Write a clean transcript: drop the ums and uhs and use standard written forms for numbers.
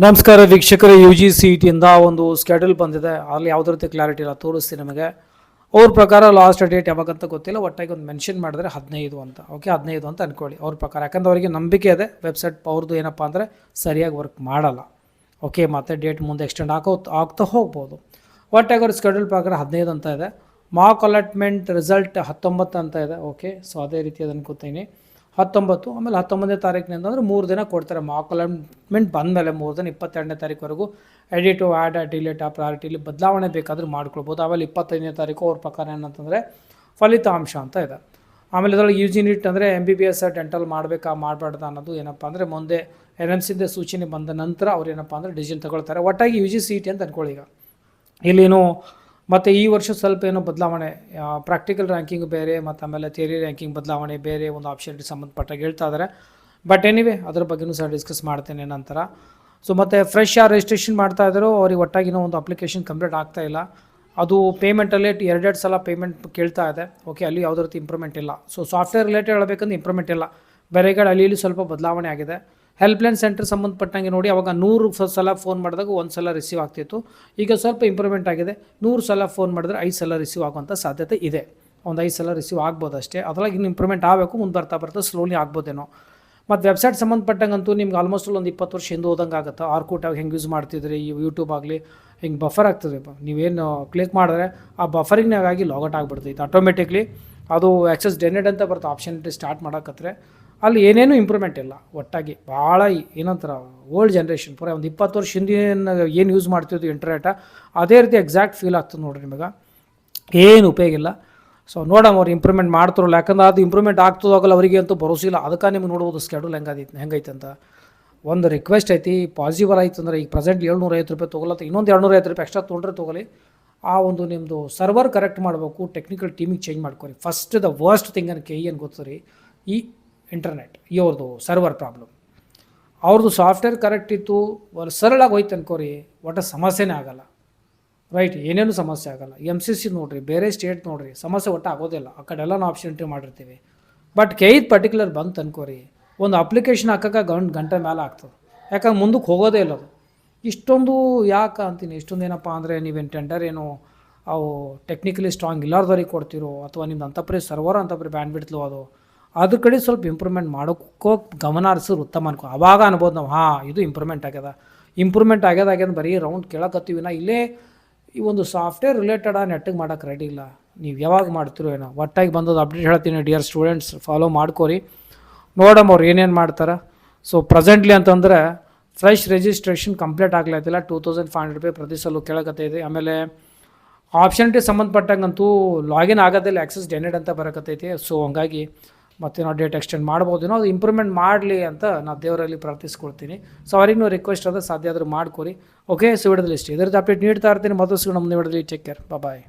ನಮಸ್ಕಾರ ವೀಕ್ಷಕರೇ, U G C E ಟಿಯಿಂದ ಒಂದು ಸ್ಕೆಡ್ಯೂಲ್ ಬಂದಿದೆ. ಅಲ್ಲಿ ಯಾವುದೇ ರೀತಿ ಕ್ಲಾರಿಟಿ ಇಲ್ಲ, ತೋರಿಸ್ತೀನಿ ನಿಮಗೆ. ಅವ್ರ ಪ್ರಕಾರ ಲಾಸ್ಟ್ ಡೇಟ್ ಯಾವಾಗಂತ ಗೊತ್ತಿಲ್ಲ, ಒಟ್ಟಾಗಿ ಒಂದು ಮೆನ್ಷನ್ ಮಾಡಿದ್ರೆ 15 ಅಂತ. ಓಕೆ, 15 ಅಂತ ಅಂದ್ಕೊಳ್ಳಿ ಅವ್ರ ಪ್ರಕಾರ. ಯಾಕಂದ್ರೆ ಅವರಿಗೆ ನಂಬಿಕೆ ಇದೆ ವೆಬ್ಸೈಟ್ ಅವ್ರದ್ದು ಏನಪ್ಪ ಅಂದರೆ ಸರಿಯಾಗಿ ವರ್ಕ್ ಮಾಡಲ್ಲ. ಓಕೆ, ಮತ್ತು ಡೇಟ್ ಮುಂದೆ ಎಕ್ಸ್ಟೆಂಡ್ ಆಗ್ತಾ ಹೋಗ್ಬೋದು. ಒಟ್ಟಾಗಿ ಅವ್ರ ಸ್ಕೆಡ್ಯೂಲ್ ಪ್ರಕಾರ 15 ಅಂತ ಇದೆ. ಮಾರ್ಕ್ ಅಲಾಟ್ಮೆಂಟ್ ರಿಸಲ್ಟ್ 19 ಅಂತ ಇದೆ. ಓಕೆ, ಸೊ ಅದೇ ರೀತಿ ಅದನ್ನು ಗೊತ್ತೀನಿ 19. ಆಮೇಲೆ 19ನೇ ತಾರೀಕಿನಿಂದ ಅಂದರೆ 3 ದಿನ ಕೊಡ್ತಾರೆ. ಮಾರ್ಕ್ ಅಲಾಟ್ಮೆಂಟ್ ಬಂದಮೇಲೆ 3 ದಿನ 22ನೇ ತಾರೀಕುವರೆಗೂ ಎಡಿಟು, ಆ್ಯಡ್, ಡಿಲೀಟ್, ಆ ಪ್ರಾರಿಟಿಲಿ ಬದಲಾವಣೆ ಬೇಕಾದರೂ ಮಾಡ್ಕೊಳ್ಬೋದು. ಆಮೇಲೆ 25ನೇ ತಾರೀಕು ಅವ್ರ ಪ್ರಕಾರ ಏನಂತಂದರೆ ಫಲಿತಾಂಶ ಅಂತ ಇದೆ. ಆಮೇಲೆ ಅದರೊಳಗೆ ಯೂಜಿನಿಟ್ ಅಂದರೆ MBBS ಡೆಂಟಲ್ ಮಾಡಬೇಕಾ ಮಾಡಬಾರ್ದು ಅನ್ನೋದು ಏನಪ್ಪ ಅಂದರೆ ಮುಂದೆ NMCಯಿಂದ ಸೂಚನೆ ಬಂದ ನಂತರ ಅವ್ರು ಏನಪ್ಪ ಅಂದರೆ ಡಿಸಿಷನ್ ತಗೊಳ್ತಾರೆ. ಒಟ್ಟಾಗಿ UGCET ಅಂತ ಅಂದ್ಕೊಳ್ಳಿ. ಈಗ ಇಲ್ಲೇನು ಮತ್ತು ಈ ವರ್ಷ ಸ್ವಲ್ಪ ಏನೋ ಬದಲಾವಣೆ, ಪ್ರಾಕ್ಟಿಕಲ್ ರ್ಯಾಂಕಿಂಗ್ ಬೇರೆ ಮತ್ತು ಆಮೇಲೆ ಥಿಯರಿ ರ್ಯಾಂಕಿಂಗ್ ಬದಲಾವಣೆ ಬೇರೆ ಒಂದು ಆಪ್ಷನ್ಗೆ ಸಂಬಂಧಪಟ್ಟಾಗ ಹೇಳ್ತಾ ಇದ್ದಾರೆ. ಬಟ್ ಎನಿವೆ ಅದ್ರ ಬಗ್ಗೆಯೂ ಸಹ ಡಿಸ್ಕಸ್ ಮಾಡ್ತೇನೆ ನಂತರ. ಸೊ ಮತ್ತು ಫ್ರೆಶ್ ಯಾರು ರಿಜಿಸ್ಟ್ರೇಷನ್ ಮಾಡ್ತಾ ಇದ್ದಾರೋ ಅವ್ರಿಗೆ ಒಟ್ಟಾಗಿನೋ ಒಂದು ಅಪ್ಲಿಕೇಶನ್ ಕಂಪ್ಲೀಟ್ ಆಗ್ತಾ ಇಲ್ಲ. ಅದು ಪೇಮೆಂಟಲ್ಲೇ 2 ಸಲ ಪೇಮೆಂಟ್ ಕೇಳ್ತಾ ಇದೆ. ಓಕೆ, ಅಲ್ಲಿ ಯಾವುದೇ ರೀತಿ ಇಂಪ್ರೂವ್ಮೆಂಟ್ ಇಲ್ಲ. ಸೊ ಸಾಫ್ಟ್ವೇರ್ ರಿಲೇಟೆಡ್ ಹೇಳಬೇಕಂದ್ರೆ ಇಂಪ್ರೂವ್ಮೆಂಟ್ ಇಲ್ಲ. ಬೇರೆ ಕಡೆ ಅಲ್ಲಿ ಸ್ವಲ್ಪ ಬದಲಾವಣೆ ಆಗಿದೆ. ಹೆಲ್ಪ್ಲೈನ್ ಸೆಂಟರ್ ಸಂಬಂಧಪಟ್ಟಂಗೆ ನೋಡಿ, ಅವಾಗ 100 ಸಲ ಫೋನ್ ಮಾಡಿದಾಗ 1 ಸಲ ರಿಸೀವ್ ಆಗ್ತಿತ್ತು. ಈಗ ಸ್ವಲ್ಪ ಇಂಪ್ರೂವ್ಮೆಂಟ್ ಆಗಿದೆ. 100 ಸಲ ಫೋನ್ ಮಾಡಿದ್ರೆ 5 ಸಲ ರಿಸೀವ್ ಆಗುವಂಥ ಸಾಧ್ಯತೆ ಇದೆ. ಒಂದು 5 ಸಲ ರಿಸೀವ್ ಆಗ್ಬೋದು ಅಷ್ಟೇ. ಅದರಾಗ ಇನ್ನು ಇಂಪ್ರೂವ್ಮೆಂಟ್ ಆಗಬೇಕು. ಮುಂದೆ ಬರ್ತಾ ಸ್ಲೋಲಿ ಆಗ್ಬೋದೇನೋ. ಮತ್ತು ವೆಬ್ಸೈಟ್ ಸಂಬಂಧಪಟ್ಟಂಗಂತೂ ನಿಮ್ಗೆ ಆಲ್ಮೋಸ್ಟ್ ಒಂದು 20 ವರ್ಷ ಹಿಂದೆ ಹೋದಂಗೆ ಆಗುತ್ತೆ. ಆರ್ಕೂಟಾಗಿ ಹೆಂಗೆ ಯೂಸ್ ಮಾಡ್ತಿದ್ರಿ, ಈ ಯೂಟ್ಯೂಬ್ ಆಗಲಿ ಹಿಂಗೆ ಬಫರ್ ಆಗ್ತದೆ. ನೀವೇನು ಕ್ಲಿಕ್ ಮಾಡಿದ್ರೆ ಆ ಬಫರಿಂಗ್ನಾಗಾಗಿ ಲಾಗೌಟ್ ಆಗಿಬಿಡ್ತೈತೆ ಆಟೋಮೆಟಿಕ್ಲಿ. ಅದು ಆಕ್ಸೆಸ್ ಡೆನೆಡ್ ಅಂತ ಬರುತ್ತೆ ಆಪ್ಷನ್ ಸ್ಟಾರ್ಟ್ ಮಾಡೋಕತ್ರೆ. ಅಲ್ಲಿ ಏನೇನೂ ಇಂಪ್ರೂವ್ಮೆಂಟ್ ಇಲ್ಲ. ಒಟ್ಟಾಗಿ ಭಾಳ ಏನಂತಾರೆ ಓಲ್ಡ್ ಜನ್ರೇಷನ್ ಪೂರ ಒಂದು 20 ವರ್ಷ ಹಿಂದಿನ ಏನು ಯೂಸ್ ಮಾಡ್ತಿದ್ದು ಇಂಟರ್ನೆಟ ಅದೇ ರೀತಿ ಎಕ್ಸಾಕ್ಟ್ ಫೀಲ್ ಆಗ್ತದೆ ನೋಡಿರಿ ನಿಮಗೆ. ಏನು ಉಪಯೋಗ ಇಲ್ಲ. ಸೊ ನೋಡಮ್ಮ ಅವ್ರು ಇಂಪ್ರೂವ್ಮೆಂಟ್ ಮಾಡ್ತಿರಲ್ಲ. ಯಾಕಂದ್ರೆ ಅದು ಇಂಪ್ರೂವ್ಮೆಂಟ್ ಆಗ್ತದಾಗಲ್ಲ ಅವರಿಗೆ ಅಂತೂ ಭರೋಸೆ ಇಲ್ಲ. ಅದಕ್ಕೆ ನಿಮ್ಗೆ ನೋಡ್ಬೋದು ಸ್ಕೆಡ್ಯೂಲ್ ಹೆಂಗೈತೆ ಅಂತ. ಒಂದು ರಿಕ್ವೆಸ್ಟ್ ಐತಿ, ಪಾಸಿಬಲ್ ಆಯ್ತು ಅಂದರೆ ಈಗ ಪ್ರೆಸೆಂಟ್ 750 ರೂಪಾಯಿ ತೊಗೊಳತ್ತೆ, ಇನ್ನೊಂದು 250 ರೂಪಾಯಿ ಎಕ್ಸ್ಟ್ರಾ ತೊಗೊಂಡ್ರೆ ತೊಗೊಳ್ಳಿ. ಆ ಒಂದು ನಿಮ್ಮದು ಸರ್ವರ್ ಕರೆಕ್ಟ್ ಮಾಡಬೇಕು, ಟೆಕ್ನಿಕಲ್ ಟೀಮಿಗೆ ಚೇಂಜ್ ಮಾಡ್ಕೊರಿ. ಫಸ್ಟ್ ದ ವರ್ಸ್ಟ್ ಥಿಂಗ್ ಅನ್ನೋಕ್ಕೆ ಏನು ಗೊತ್ತರಿ, ಈ ಇಂಟರ್ನೆಟ್ ಇವ್ರದ್ದು ಸರ್ವರ್ ಪ್ರಾಬ್ಲಮ್. ಅವ್ರದ್ದು ಸಾಫ್ಟ್ವೇರ್ ಕರೆಕ್ಟ್ ಇತ್ತು, ಸರಳಾಗಿ ಹೋಯ್ತು ಅನ್ಕೋರಿ, ಒಟ್ಟು ಸಮಸ್ಯೆನೇ ಆಗೋಲ್ಲ. ರೈಟ್, ಏನೇನು ಸಮಸ್ಯೆ ಆಗೋಲ್ಲ. MCC ನೋಡಿರಿ, ಬೇರೆ ಸ್ಟೇಟ್ ನೋಡಿರಿ, ಸಮಸ್ಯೆ ಒಟ್ಟು ಆಗೋದಿಲ್ಲ. ಆ ಕಡೆ ಎಲ್ಲ ನಾವು ಆಪ್ಷನ್ ಎಂಟ್ರಿ ಮಾಡಿರ್ತೀವಿ. ಬಟ್ ಕೆಯ್ದು ಪರ್ಟಿಕ್ಯುಲರ್ ಬಂತು ಅನ್ಕೋರಿ, ಒಂದು ಅಪ್ಲಿಕೇಶನ್ ಹಾಕೋಕೆ ಗಂಟೆ ಮೇಲೆ ಆಗ್ತದೆ. ಯಾಕಂದ್ರೆ ಮುಂದಕ್ಕೆ ಹೋಗೋದೇ ಇಲ್ಲ ಅದು. ಇಷ್ಟೊಂದು ಯಾಕೆ ಅಂತೀನಿ, ಇಷ್ಟೊಂದು ಏನಪ್ಪ ಅಂದರೆ ನೀವೇನು ಟೆಂಡರ್ ಏನು ಅವು ಟೆಕ್ನಿಕಲಿ ಸ್ಟ್ರಾಂಗ್ ಇಲ್ಲಾರ್ದವ್ರಿಗೆ ಕೊಡ್ತಿರೋ, ಅಥವಾ ನಿಮ್ದು ಅಂತಪರಿ ಸರ್ವರ್ ಅಂತಪರಿ ಬ್ಯಾಂಡ್ ಬಿಡ್ತಲೋ, ಅದ್ರ ಕಡೆ ಸ್ವಲ್ಪ ಇಂಪ್ರೂವ್ಮೆಂಟ್ ಮಾಡೋಕ್ಕೋ ಗಮನ ಹರಿಸಿದ್ರು ಉತ್ತಮ ಅನ್ಕೋ. ಆವಾಗ ಅನ್ಬೋದು ನಾವು, ಇದು ಇಂಪ್ರೂವ್ಮೆಂಟ್ ಆಗ್ಯದ ಬರೀ ರೌಂಡ್ ಕೇಳಕತ್ತೀವಿ ನಾ. ಇಲ್ಲೇ ಈ ಒಂದು ಸಾಫ್ಟ್ವೇರ್ ರಿಲೇಟೆಡ್ ನೆಟ್ಟಿಗೆ ಮಾಡೋಕೆ ರೆಡಿ ಇಲ್ಲ. ನೀವು ಯಾವಾಗ ಮಾಡ್ತಿರೋ ಏನೋ. ಒಟ್ಟಾಗಿ ಬಂದದ್ದು ಅಪ್ಡೇಟ್ ಹೇಳ್ತೀನಿ ಡಿಯರ್ ಸ್ಟೂಡೆಂಟ್ಸ್, ಫಾಲೋ ಮಾಡ್ಕೋರಿ. ನೋಡಮ್ಮ ಅವ್ರು ಏನೇನು ಮಾಡ್ತಾರೆ. ಸೊ ಪ್ರೆಸೆಂಟ್ಲಿ ಅಂತಂದರೆ ಫ್ರೆಶ್ ರಿಜಿಸ್ಟ್ರೇಷನ್ ಕಂಪ್ಲೀಟ್ ಆಗ್ಲತ್ತಿಲ್ಲ. 2500 ರೂಪಾಯಿ ಪ್ರತಿ ಸಲ ಕೇಳಕತ್ತೈತಿ. ಆಮೇಲೆ ಆಪ್ಷನ್ಗೆ ಸಂಬಂಧಪಟ್ಟಂಗಂತೂ ಲಾಗಿನ್ ಆಗೋದಿಲ್ಲ, ಆಕ್ಸೆಸ್ ಡೆನೆಡ್ ಅಂತ ಬರಕತ್ತೈತಿ. ಸೊ ಹಂಗಾಗಿ ಮತ್ತು ನಾವು ಡೇಟ್ ಎಕ್ಸ್ಟೆಂಡ್ ಮಾಡ್ಬೋದೇನೋ, ಅದು ಇಂಪ್ರೂವ್ಮೆಂಟ್ ಮಾಡಲಿ ಅಂತ ನಾವು ದೇವರಲ್ಲಿ ಪ್ರಾರ್ಥಿಸ್ಕೊಳ್ತೀನಿ. ಸೊ ಅವ್ರಿಗೂ ರಿಕ್ವೆಸ್ಟ್ ಅದ, ಸಾಧ್ಯ ಆದರೂ ಮಾಡ್ಕೊರಿ. ಓಕೆ, ಸೊ ವಿಡಿಯೋದಲ್ಲಿ ಇಷ್ಟೇ. ಇದರದ್ದು ಅಪ್ಡೇಟ್ ನೀಡ್ತಾ ಇರ್ತೀನಿ. ಮತ್ತಷ್ಟು ನಮ್ಮ ವಿಡಿಯೋದಲ್ಲಿ. ಟೇಕ್ ಕೇರ್, ಬಾಯ್.